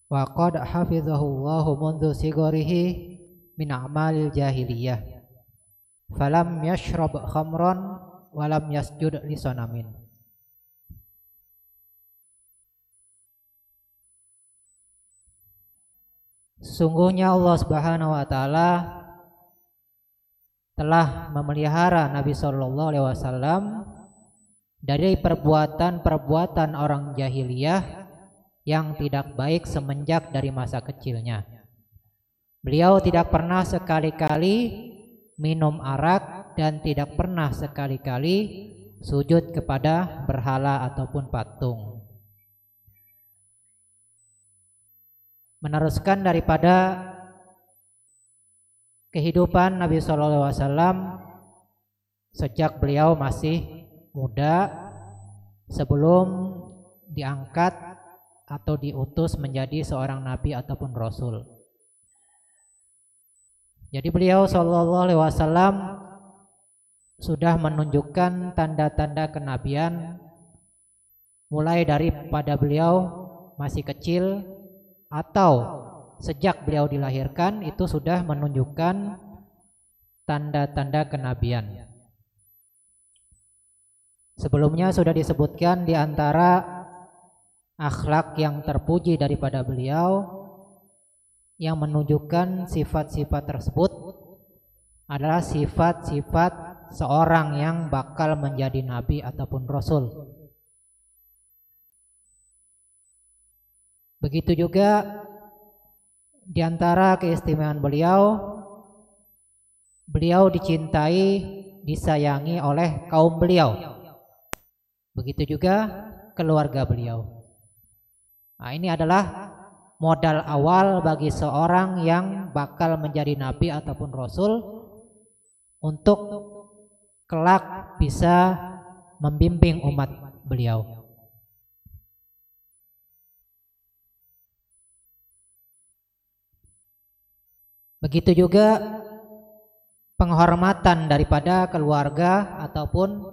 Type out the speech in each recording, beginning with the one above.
wa qad hafizahullahu mundu sigorihi min a'malil jahiliyah falam yashrab khamran walam yasjud li sanamin. Sesungguhnya Allah Subhanahu wa taala telah memelihara Nabi sallallahu alaihi wasallam dari perbuatan-perbuatan orang jahiliyah yang tidak baik semenjak dari masa kecilnya. Beliau tidak pernah sekali-kali minum arak dan tidak pernah sekali-kali sujud kepada berhala ataupun patung. Meneruskan daripada kehidupan Nabi Shallallahu Alaihi Wasallam sejak beliau masih muda sebelum diangkat atau diutus menjadi seorang nabi ataupun rasul. Jadi beliau Shallallahu Alaihi Wasallam sudah menunjukkan tanda-tanda kenabian mulai daripada beliau masih kecil atau sejak beliau dilahirkan itu sudah menunjukkan tanda-tanda kenabian. Sebelumnya sudah disebutkan di antara akhlak yang terpuji daripada beliau yang menunjukkan sifat-sifat tersebut adalah sifat-sifat seorang yang bakal menjadi nabi ataupun rasul. Begitu juga di antara keistimewaan beliau dicintai, disayangi oleh kaum beliau. Begitu juga keluarga beliau. Nah, ini adalah modal awal bagi seorang yang bakal menjadi nabi ataupun rasul untuk kelak bisa membimbing umat beliau. Begitu juga penghormatan daripada keluarga ataupun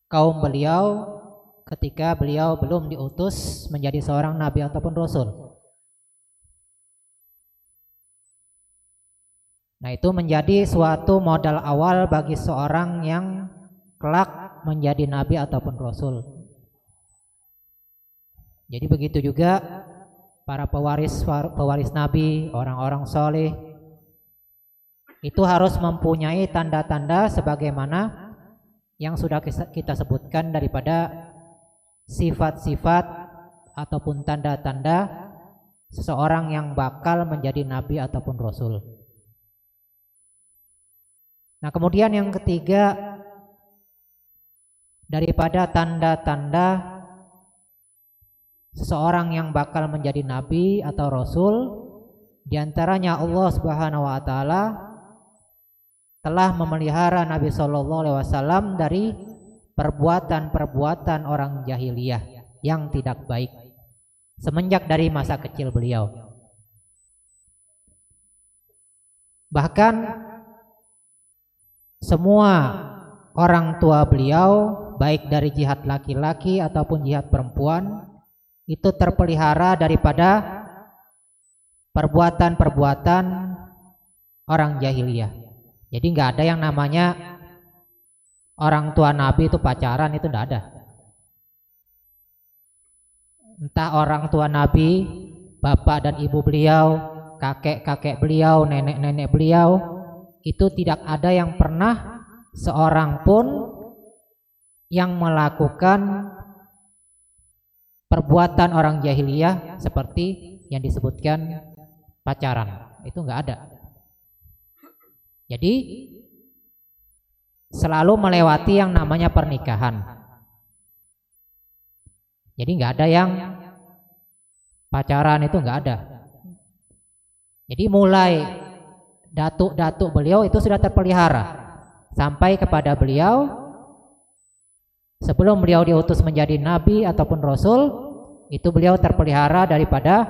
kaum beliau ketika beliau belum diutus menjadi seorang nabi ataupun rasul. Nah, itu menjadi suatu modal awal bagi seorang yang kelak menjadi nabi ataupun rasul. Jadi begitu juga para pewaris nabi, orang-orang soleh itu harus mempunyai tanda-tanda sebagaimana yang sudah kita sebutkan daripada sifat-sifat ataupun tanda-tanda seseorang yang bakal menjadi nabi ataupun rasul. Nah, kemudian yang ketiga daripada tanda-tanda seseorang yang bakal menjadi nabi atau rasul, diantaranya Allah Subhanahu wa taala telah memelihara Nabi Shallallahu Alaihi Wasallam dari perbuatan-perbuatan orang jahiliyah yang tidak baik semenjak dari masa kecil beliau. Bahkan semua orang tua beliau baik dari jihad laki-laki ataupun jihad perempuan itu terpelihara daripada perbuatan-perbuatan orang jahiliyah. Jadi nggak ada yang namanya orang tua nabi itu pacaran, itu nggak ada. Entah orang tua nabi, bapak dan ibu beliau, kakek-kakek beliau, nenek-nenek beliau, itu tidak ada yang pernah seorang pun yang melakukan perbuatan orang jahiliyah seperti yang disebutkan pacaran. Itu nggak ada. Jadi selalu melewati yang namanya pernikahan. Jadi nggak ada yang pacaran, itu nggak ada. Jadi mulai datuk-datuk beliau itu sudah terpelihara sampai kepada beliau sebelum beliau diutus menjadi nabi ataupun rasul, itu beliau terpelihara daripada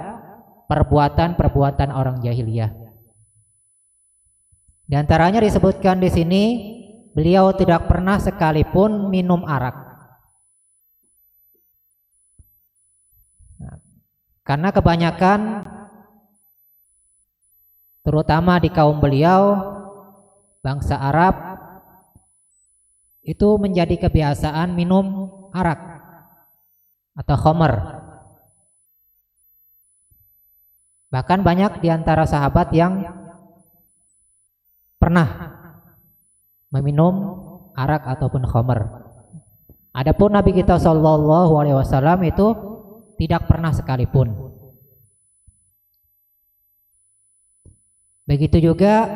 perbuatan-perbuatan orang jahiliyah. Di antaranya disebutkan di sini beliau tidak pernah sekalipun minum arak. Karena kebanyakan terutama di kaum beliau bangsa Arab itu menjadi kebiasaan minum arak atau khamr. Bahkan banyak di antara sahabat yang pernah meminum arak ataupun khamr. Adapun Nabi kita Shallallahu Alaihi Wasallam itu tidak pernah sekalipun. Begitu juga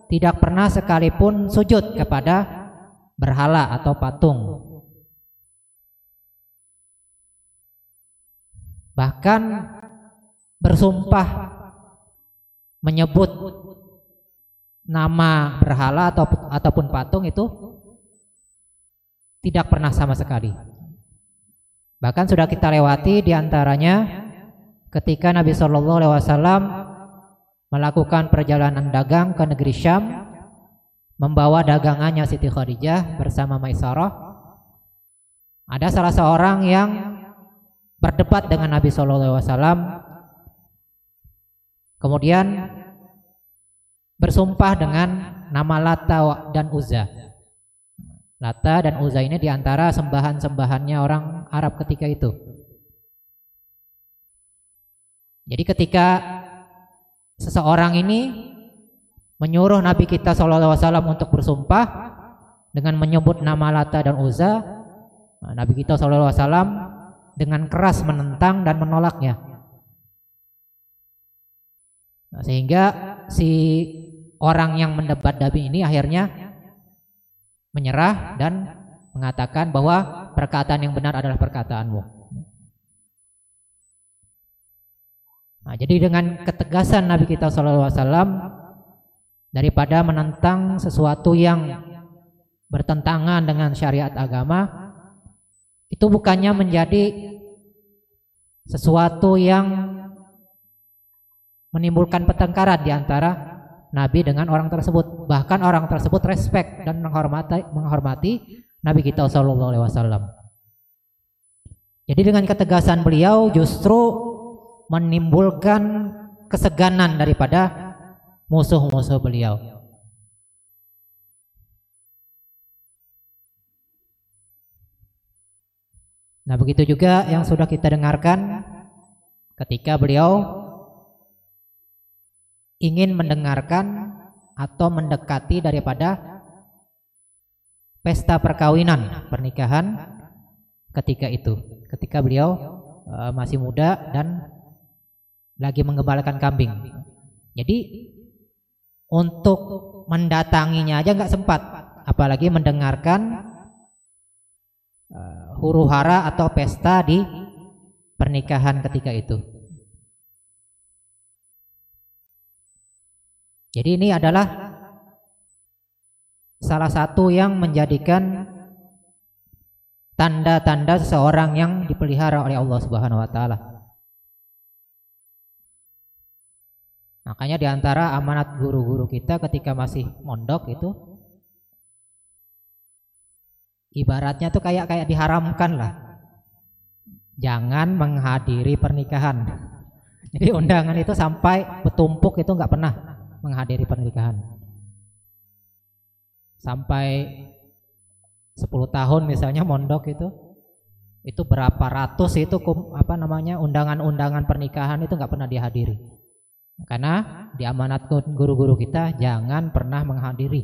tidak pernah sekalipun sujud kepada berhala atau patung. Bahkan bersumpah menyebut nama berhala ataupun patung itu tidak pernah sama sekali. Bahkan sudah kita lewati diantaranya ketika Nabi Shallallahu Alaihi Wasallam melakukan perjalanan dagang ke negeri Syam, membawa dagangannya Siti Khadijah bersama Maisarah. Ada salah seorang yang berdebat dengan Nabi Shallallahu Alaihi Wasallam, kemudian bersumpah dengan nama Lata dan Uzza. Lata dan Uzza ini diantara sembahan-sembahannya orang Arab ketika itu. Jadi ketika seseorang ini menyuruh Nabi kita SAW untuk bersumpah dengan menyebut nama Lata dan Uzza, Nabi kita SAW dengan keras menentang dan menolaknya. Sehingga si orang yang mendebat Nabi ini akhirnya menyerah dan mengatakan bahwa perkataan yang benar adalah perkataanmu. Nah, jadi dengan ketegasan Nabi kita SAW daripada menentang sesuatu yang bertentangan dengan syariat agama, itu bukannya menjadi sesuatu yang menimbulkan pertengkaran di antara Nabi dengan orang tersebut. Bahkan orang tersebut respect dan menghormati Nabi kita Shallallahu Alaihi Wasallam. Jadi dengan ketegasan beliau justru menimbulkan keseganan daripada musuh-musuh beliau. Nah, begitu juga yang sudah kita dengarkan ketika beliau ingin mendengarkan atau mendekati daripada pesta perkawinan, pernikahan ketika itu, ketika beliau masih muda dan lagi menggembalakan kambing. Jadi untuk mendatanginya aja nggak sempat, apalagi mendengarkan huru hara atau pesta di pernikahan ketika itu. Jadi ini adalah salah satu yang menjadikan tanda-tanda seseorang yang dipelihara oleh Allah Subhanahu wa taala. Makanya di antara amanat guru-guru kita ketika masih mondok itu ibaratnya tuh kayak diharamkan lah. Jangan menghadiri pernikahan. Jadi undangan itu sampai bertumpuk itu nggak pernah menghadiri pernikahan. Sampai 10 tahun misalnya mondok itu berapa ratus itu undangan-undangan pernikahan itu nggak pernah dihadiri. Karena di amanat guru-guru kita jangan pernah menghadiri.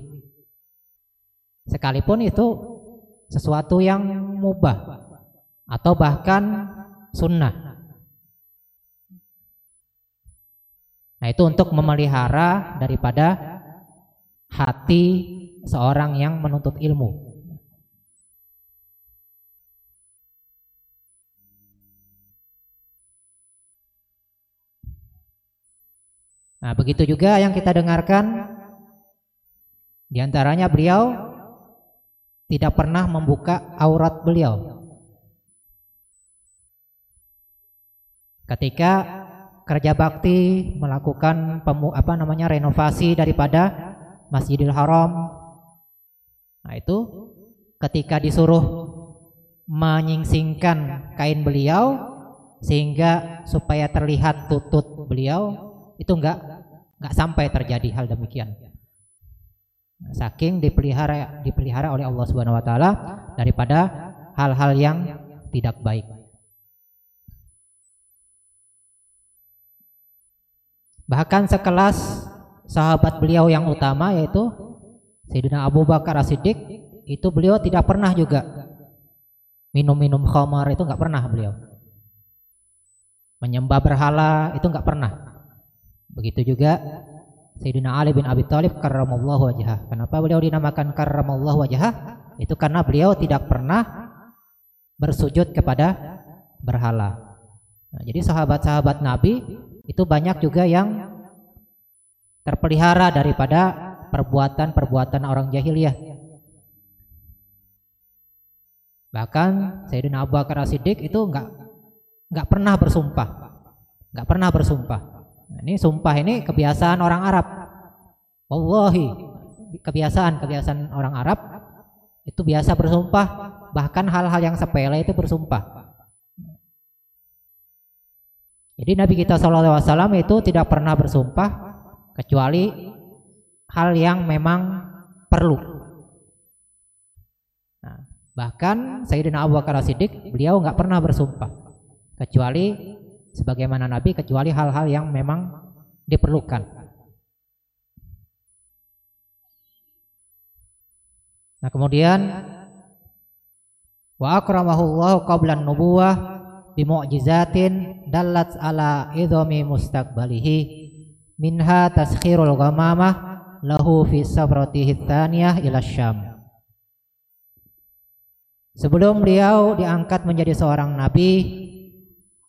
Sekalipun itu sesuatu yang mubah atau bahkan sunnah. Nah, itu untuk memelihara daripada hati seorang yang menuntut ilmu. Nah, begitu juga yang kita dengarkan, di antaranya beliau tidak pernah membuka aurat beliau. Ketika kerja bakti melakukan renovasi daripada Masjidil Haram. Nah, itu ketika disuruh menyingsingkan kain beliau, sehingga supaya terlihat lutut beliau itu enggak sampai terjadi hal demikian. Saking dipelihara oleh Allah Subhanahu wa taala daripada hal-hal yang tidak baik. Bahkan sekelas sahabat beliau yang utama yaitu Sayyidina Abu Bakar As-Siddiq, itu beliau tidak pernah juga minum khamar, itu enggak pernah beliau. Menyembah berhala itu enggak pernah. Begitu juga Sayyidina Ali bin Abi Thalib karramallahu wajhah. Kenapa beliau dinamakan karramallahu wajhah? Itu karena beliau tidak pernah bersujud kepada berhala. Nah, jadi sahabat-sahabat Nabi itu banyak juga yang terpelihara daripada perbuatan-perbuatan orang jahiliyah. Bahkan Sayyidina Abu Bakar As-Siddiq itu enggak pernah bersumpah. Enggak pernah bersumpah. Nah, ini sumpah ini kebiasaan orang Arab. Wallahi, kebiasaan orang Arab itu biasa bersumpah, bahkan hal-hal yang sepele itu bersumpah. Jadi Nabi kita SAW itu tidak pernah bersumpah kecuali hal yang memang perlu. Nah, bahkan Sayyidina Abu Bakar As-Siddiq beliau nggak pernah bersumpah kecuali sebagaimana Nabi, kecuali hal-hal yang memang diperlukan. Nah, kemudian wa akramahullahu qablan nubuwah bi mu'jizatin dallat ala idhami mustaqbalihi minha taskhirul ghamamah lahu fi sabratihi tsaniyah ila Syam. Sebelum beliau diangkat menjadi seorang nabi,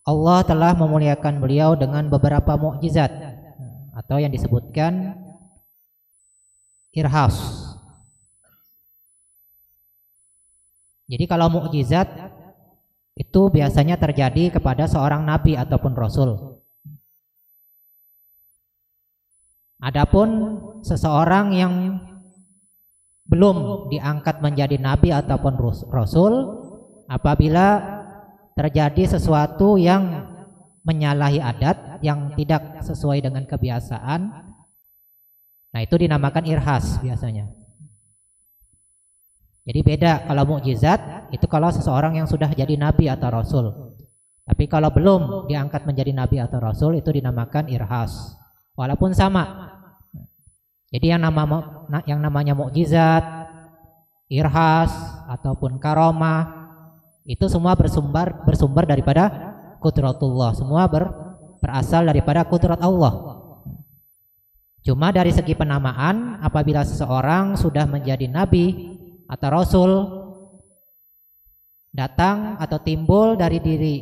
Allah telah memuliakan beliau dengan beberapa mukjizat atau yang disebutkan irhas. Jadi kalau mukjizat itu biasanya terjadi kepada seorang nabi ataupun rasul. Adapun seseorang yang belum diangkat menjadi nabi ataupun rasul, apabila terjadi sesuatu yang menyalahi adat, yang tidak sesuai dengan kebiasaan, nah itu dinamakan irhas biasanya. Jadi beda kalau mukjizat itu kalau seseorang yang sudah jadi nabi atau rasul. Tapi kalau belum diangkat menjadi nabi atau rasul itu dinamakan irhas. Walaupun sama. Jadi yang namanya mukjizat, irhas ataupun karomah itu semua bersumber daripada qudratullah. Semua berasal daripada qudrat Allah. Cuma dari segi penamaan, apabila seseorang sudah menjadi nabi atau rasul, datang atau timbul dari diri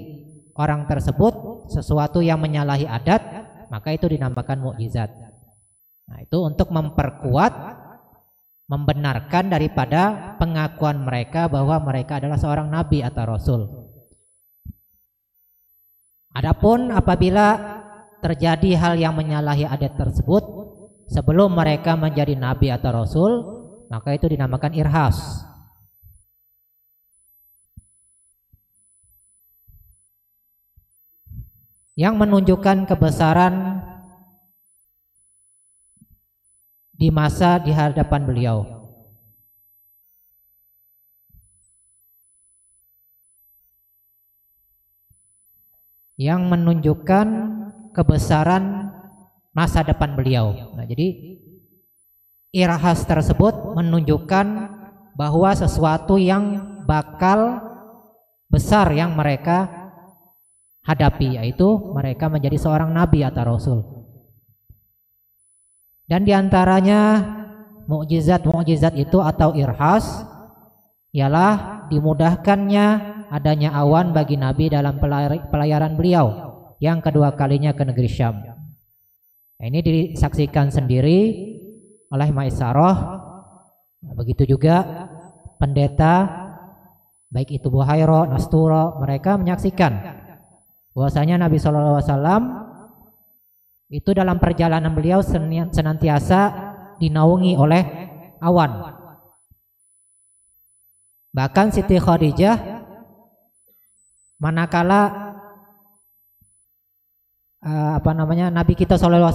orang tersebut sesuatu yang menyalahi adat, maka itu dinamakan mukjizat. Nah, itu untuk memperkuat, membenarkan daripada pengakuan mereka bahwa mereka adalah seorang nabi atau rasul. Adapun apabila terjadi hal yang menyalahi adat tersebut sebelum mereka menjadi nabi atau rasul, maka itu dinamakan irhas. Yang menunjukkan kebesaran di masa di hadapan beliau. Yang menunjukkan kebesaran masa depan beliau. Nah, jadi irhas tersebut menunjukkan bahwa sesuatu yang bakal besar yang mereka hadapi, yaitu mereka menjadi seorang nabi atau rasul. Dan diantaranya mukjizat itu atau irhas ialah dimudahkannya adanya awan bagi Nabi dalam pelayaran beliau yang kedua kalinya ke negeri Syam. Nah, ini disaksikan sendiri oleh Maisarah. Begitu juga pendeta baik itu Buhairo, Nasturo, mereka menyaksikan bahwasanya Nabi SAW itu dalam perjalanan beliau senantiasa dinaungi oleh awan. Bahkan Siti Khadijah manakala Nabi kita SAW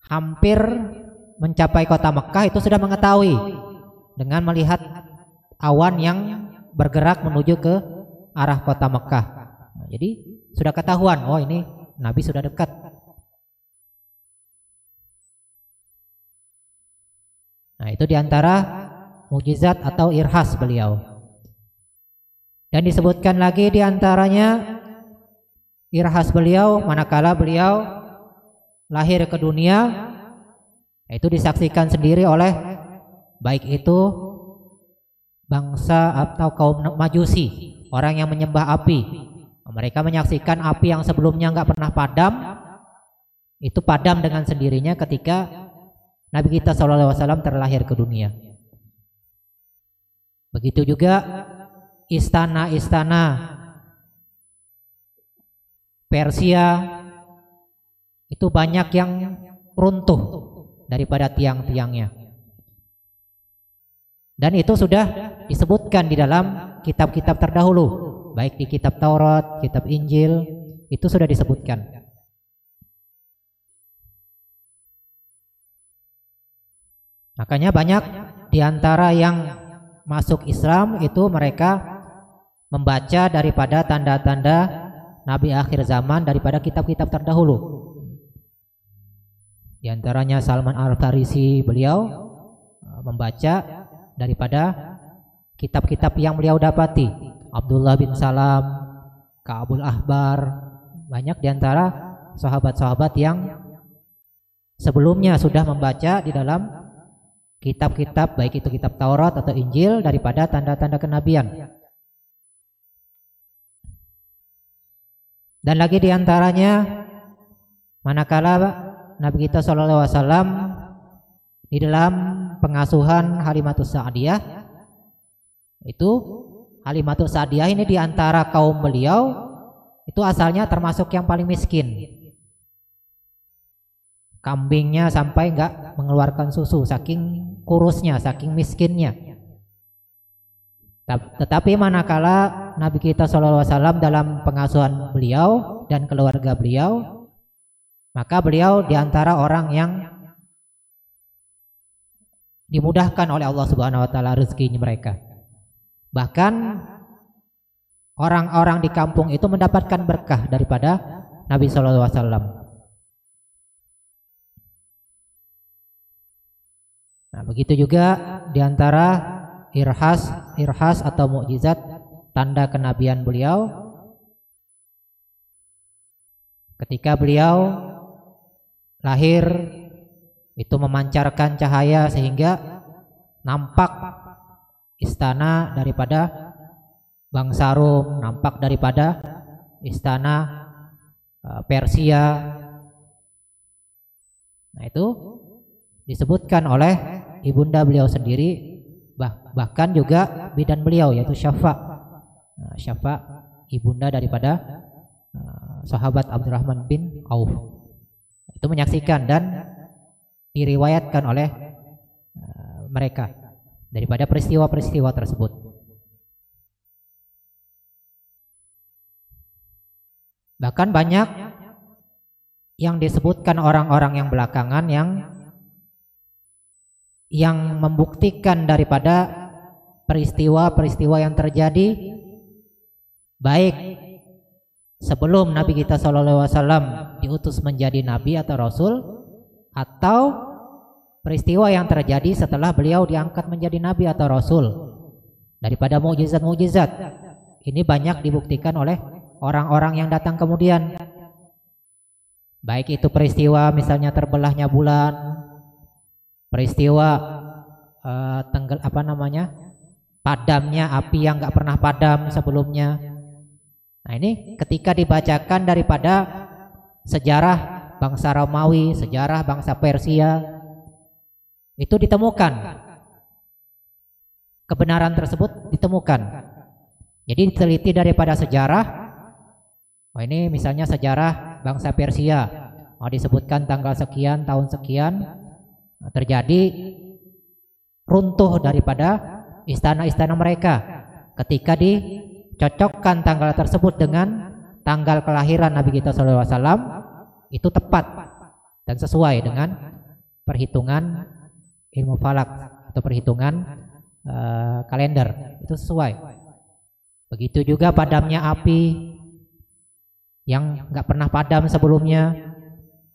hampir mencapai kota Mekah itu sudah mengetahui dengan melihat awan yang bergerak menuju ke arah kota Mekah. Jadi sudah ketahuan, oh ini Nabi sudah dekat. Nah, itu diantara mukjizat atau irhas beliau. Dan disebutkan lagi diantaranya irhas beliau manakala beliau lahir ke dunia, itu disaksikan sendiri oleh baik itu bangsa atau kaum Majusi, orang yang menyembah api. Mereka menyaksikan api yang sebelumnya nggak pernah padam, itu padam dengan sendirinya ketika Nabi kita SAW terlahir ke dunia. Begitu juga istana-istana Persia itu banyak yang runtuh daripada tiang-tiangnya. Dan itu sudah disebutkan di dalam kitab-kitab terdahulu, baik di kitab Taurat, kitab Injil, itu sudah disebutkan. Makanya banyak diantara yang masuk Islam itu mereka membaca daripada tanda-tanda Nabi akhir zaman daripada kitab-kitab terdahulu. Di antaranya Salman Al-Farisi, beliau membaca daripada kitab-kitab yang beliau dapati. Abdullah bin Salam, Ka'abul Ahbar, banyak diantara sahabat-sahabat yang sebelumnya sudah membaca di dalam kitab-kitab, baik itu kitab Taurat atau Injil, daripada tanda-tanda kenabian. Dan lagi diantaranya manakala Nabi kita SAW di dalam pengasuhan Halimatus Sa'diyah, itu Halimatus Sa'diyah ini diantara kaum beliau itu asalnya termasuk yang paling miskin. Kambingnya sampai enggak mengeluarkan susu, saking kurusnya, saking miskinnya. Tetapi manakala Nabi kita SAW dalam pengasuhan beliau dan keluarga beliau, maka beliau diantara orang yang dimudahkan oleh Allah Subhanahu Wa Taala rezekinya mereka. Bahkan orang-orang di kampung itu mendapatkan berkah daripada Nabi SAW. Nah, begitu juga diantara irhas atau mukjizat tanda kenabian beliau, ketika beliau lahir itu memancarkan cahaya sehingga nampak istana daripada bangsa Rom, nampak daripada istana Persia. Nah, itu disebutkan oleh ibunda beliau sendiri, bahkan juga bidan beliau yaitu Syafa. Syafa ibunda daripada sahabat Abdurrahman bin Auf. Itu menyaksikan dan diriwayatkan oleh mereka daripada peristiwa-peristiwa tersebut. Bahkan banyak yang disebutkan orang-orang yang belakangan yang membuktikan daripada peristiwa-peristiwa yang terjadi baik sebelum Nabi kita SAW diutus menjadi Nabi atau Rasul, atau peristiwa yang terjadi setelah beliau diangkat menjadi Nabi atau Rasul. Daripada mukjizat-mukjizat ini banyak dibuktikan oleh orang-orang yang datang kemudian, baik itu peristiwa misalnya terbelahnya bulan, peristiwa padamnya api yang nggak pernah padam sebelumnya. Nah, ini ketika dibacakan daripada sejarah bangsa Romawi, sejarah bangsa Persia, itu ditemukan kebenaran tersebut ditemukan. Jadi diteliti daripada sejarah. Oh, ini misalnya sejarah bangsa Persia, disebutkan tanggal sekian, tahun sekian terjadi runtuh daripada istana-istana mereka. Ketika dicocokkan tanggal tersebut dengan tanggal kelahiran Nabi kita SAW itu tepat dan sesuai dengan perhitungan ilmu falak atau perhitungan kalender, itu sesuai. Begitu juga padamnya api yang nggak pernah padam sebelumnya,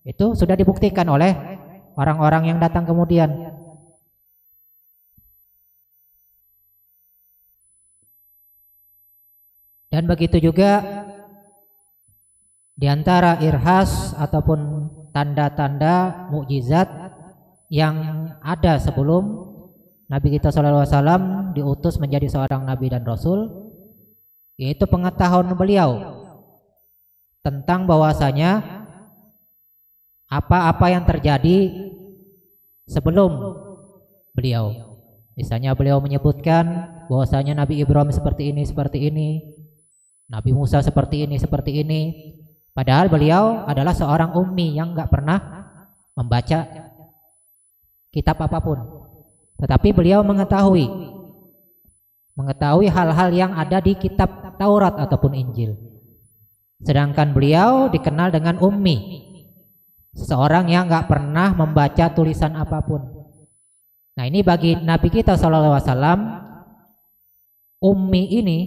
itu sudah dibuktikan oleh orang-orang yang datang kemudian. Dan begitu juga di antara irhas ataupun tanda-tanda mukjizat yang ada sebelum Nabi kita SAW diutus menjadi seorang nabi dan rasul, yaitu pengetahuan beliau tentang bahwasanya apa-apa yang terjadi sebelum beliau. Misalnya beliau menyebutkan bahwasanya Nabi Ibrahim seperti ini, Nabi Musa seperti ini. Padahal beliau adalah seorang ummi yang nggak pernah membaca kitab apapun. Tetapi beliau mengetahui hal-hal yang ada di kitab Taurat ataupun Injil. Sedangkan beliau dikenal dengan ummi, seseorang yang nggak pernah membaca tulisan apapun. Nah, ini bagi Nabi kita SAW, ummi ini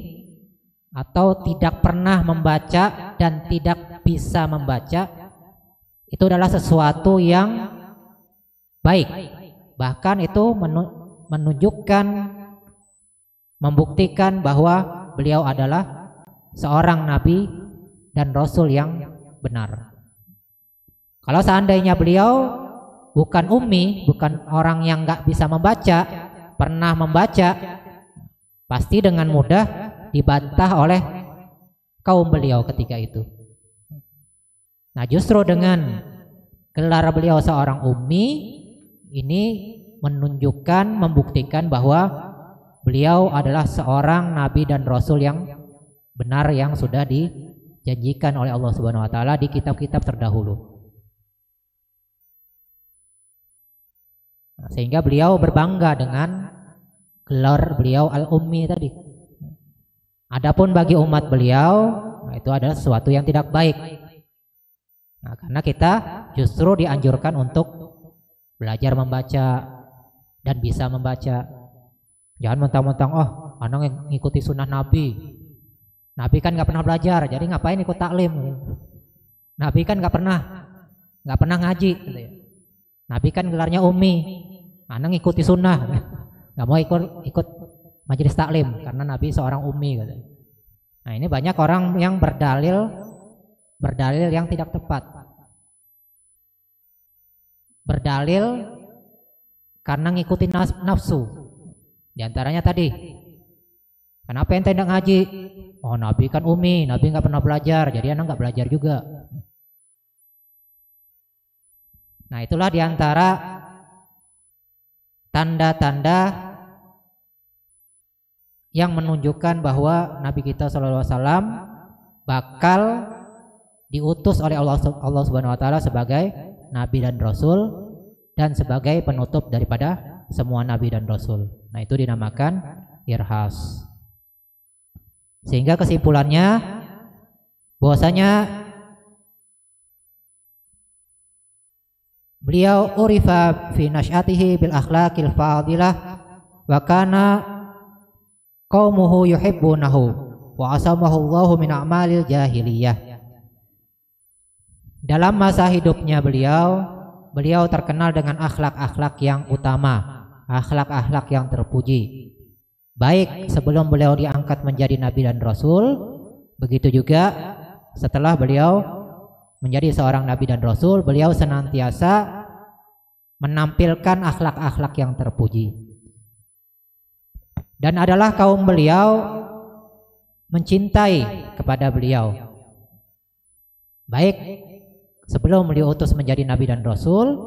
atau tidak pernah membaca dan tidak bisa membaca itu adalah sesuatu yang baik. Bahkan itu menunjukkan, membuktikan bahwa beliau adalah seorang nabi dan rasul yang benar. Kalau seandainya beliau bukan ummi, bukan orang yang nggak bisa membaca, pernah membaca, pasti dengan mudah dibantah oleh kaum beliau ketika itu. Nah, justru dengan gelar beliau seorang ummi ini menunjukkan, membuktikan bahwa beliau adalah seorang nabi dan rasul yang benar, yang sudah dijanjikan oleh Allah Subhanahu wa taala di kitab-kitab terdahulu. Nah, sehingga beliau berbangga dengan gelar beliau al-ummi tadi. Adapun bagi umat beliau, nah itu adalah sesuatu yang tidak baik. Nah, karena kita justru dianjurkan untuk belajar membaca dan bisa membaca. Jangan mentang-mentang, oh, anak ngikuti sunnah Nabi. Nabi kan nggak pernah belajar, jadi ngapain ikut taklim? Nabi kan nggak pernah ngaji. Nabi kan gelarnya ummi, anak ngikuti sunnah, nggak mau ikut majelis taklim karena Nabi seorang ummi. Nah, ini banyak orang yang berdalil yang tidak tepat. Berdalil karena ngikutin nafsu. Di antaranya tadi, kenapa ente tidak ngaji? Oh, Nabi kan ummi, Nabi nggak pernah belajar, jadi anak nggak belajar juga. Nah, itulah di antara tanda-tanda yang menunjukkan bahwa Nabi kita SAW bakal diutus oleh Allah Subhanahu wa taala sebagai nabi dan rasul dan sebagai penutup daripada semua nabi dan rasul. Nah, itu dinamakan irhas. Sehingga kesimpulannya bahwasanya beliau urifa fi nasyatihi bil akhlaqil fadilah wa kana qaumuhu yuhibbunahu wa asamahu Allahu min a'malil jahiliyah. Dalam masa hidupnya beliau terkenal dengan akhlak-akhlak yang utama, akhlak-akhlak yang terpuji. Baik sebelum beliau diangkat menjadi nabi dan rasul, begitu juga setelah beliau menjadi seorang nabi dan rasul, beliau senantiasa menampilkan akhlak-akhlak yang terpuji. Dan adalah kaum beliau mencintai kepada beliau, baik sebelum beliau utus menjadi nabi dan rasul,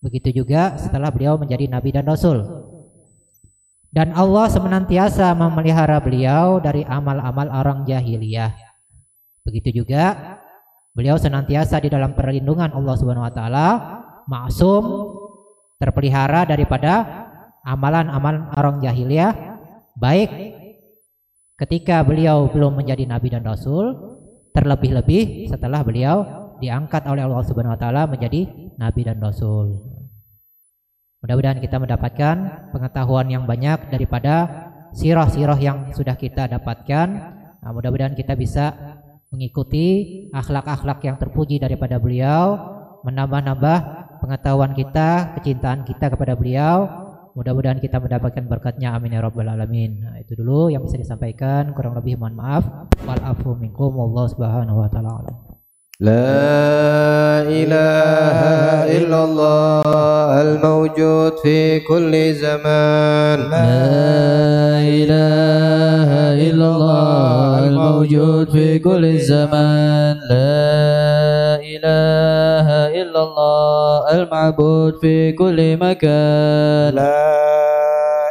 begitu juga setelah beliau menjadi nabi dan rasul. Dan Allah senantiasa memelihara beliau dari amal-amal orang jahiliyah. Begitu juga beliau senantiasa di dalam perlindungan Allah Subhanahu wa taala, maksum, terpelihara daripada amalan-amalan orang jahiliyah, baik ketika beliau belum menjadi nabi dan rasul terlebih-lebih setelah beliau diangkat oleh Allah Subhanahu wa taala menjadi nabi dan rasul. Mudah-mudahan kita mendapatkan pengetahuan yang banyak daripada sirah-sirah yang sudah kita dapatkan. Nah, mudah-mudahan kita bisa mengikuti akhlak-akhlak yang terpuji daripada beliau, menambah-nambah pengetahuan kita, kecintaan kita kepada beliau. Mudah-mudahan kita mendapatkan berkatnya, amin ya rabbal alamin. Nah, itu dulu yang bisa disampaikan, kurang lebih mohon maaf. Wal afu minkum, wallahu subhanahu wa ta'ala alam. لا إله إلا الله الموجود في كل زمان لا إله إلا الله الموجود في كل زمان لا إله إلا الله المعبود في كل مكان لا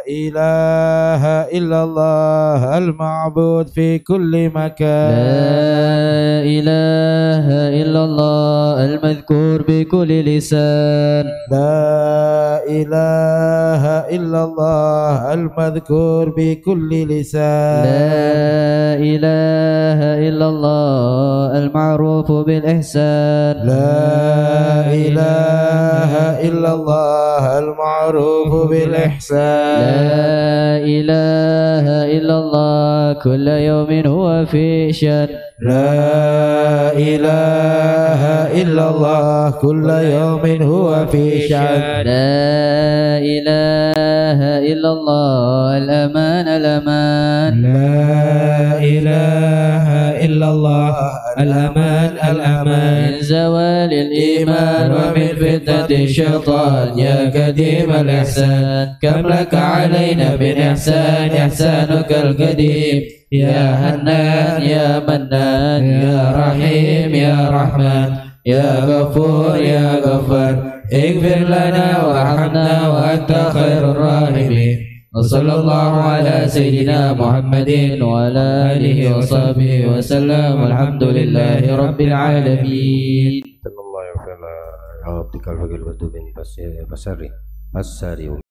إله إلا الله المعبود في كل مكان لا إله إلا الله المذكور بكل لسان لا إله إلا الله المذكور بكل لسان لا إله إلا الله المعروف بالإحسان لا إله إلا الله المعروف بالإحسان لا إله إلا الله كل يوم هو في شأن لا إله إلا الله كل يوم هو في شأن لا إله إلا الله الأمان الأمان لا إله إلا الله الأمان الأمان من زوال الإيمان ومن فتنة الشيطان يا قديم الإحسان كم لك علينا من إحسان إحسانك القديم يا حنان يا منان يا رحيم يا رحمن يا غفور يا غفار اغفر لنا وارحمنا وأنت خير الراحمين وصلى الله على سيدنا محمد وعلى آله وصحبه وسلم والحمد لله رب العالمين. الله يغفر لنا يا رب.